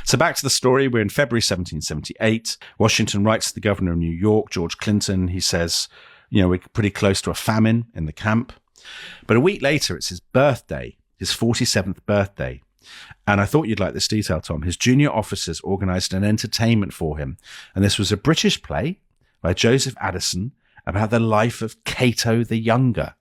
So back to the story. We're in February 1778. Washington writes to the governor of New York, George Clinton. He says, we're pretty close to a famine in the camp. But a week later, it's his birthday, his 47th birthday. And I thought you'd like this detail, Tom. His junior officers organised an entertainment for him. And this was a British play by Joseph Addison about the life of Cato the Younger.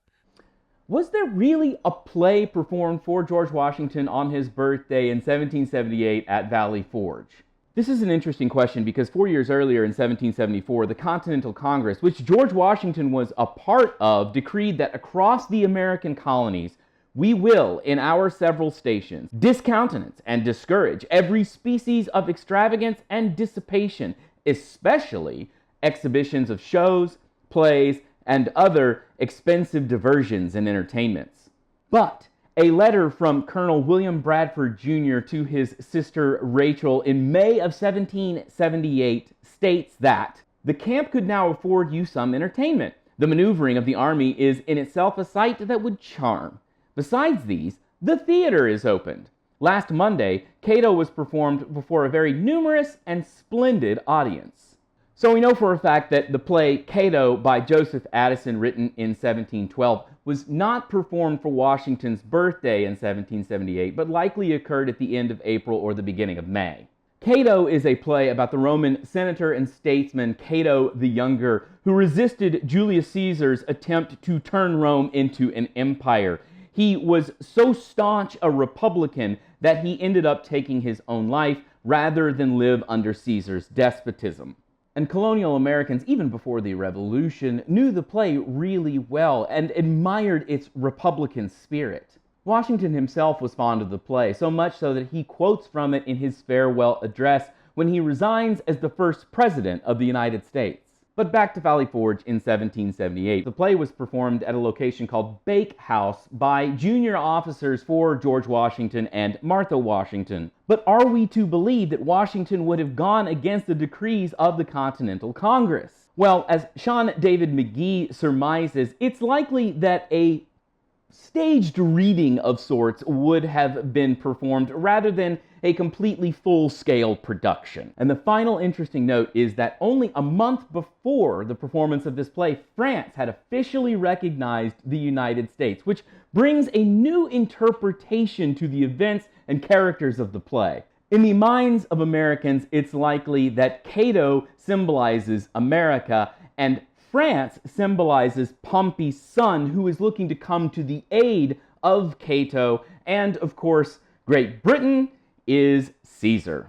Was there really a play performed for George Washington on his birthday in 1778 at Valley Forge? This is an interesting question because 4 years earlier in 1774, the Continental Congress, which George Washington was a part of, decreed that across the American colonies, we will, in our several stations, discountenance and discourage every species of extravagance and dissipation, especially exhibitions of shows, plays, and other expensive diversions and entertainments. But a letter from Colonel William Bradford Jr. to his sister Rachel in May of 1778 states that the camp could now afford you some entertainment. The maneuvering of the army is in itself a sight that would charm. Besides these, the theater is opened. Last Monday, Cato was performed before a very numerous and splendid audience. So we know for a fact that the play Cato by Joseph Addison, written in 1712, was not performed for Washington's birthday in 1778, but likely occurred at the end of April or the beginning of May. Cato is a play about the Roman senator and statesman Cato the Younger, who resisted Julius Caesar's attempt to turn Rome into an empire. He was so staunch a Republican that he ended up taking his own life rather than live under Caesar's despotism. And colonial Americans, even before the Revolution, knew the play really well and admired its Republican spirit. Washington himself was fond of the play, so much so that he quotes from it in his farewell address when he resigns as the first president of the United States. But back to Valley Forge in 1778. The play was performed at a location called Bake House by junior officers for George Washington and Martha Washington. But are we to believe that Washington would have gone against the decrees of the Continental Congress? Well, as Sean David McGee surmises, it's likely that a staged reading of sorts would have been performed rather than a completely full-scale production. And the final interesting note is that only a month before the performance of this play, France had officially recognized the United States, which brings a new interpretation to the events and characters of the play. In the minds of Americans, it's likely that Cato symbolizes America and France symbolizes Pompey's son, who is looking to come to the aid of Cato, and of course, Great Britain is Caesar.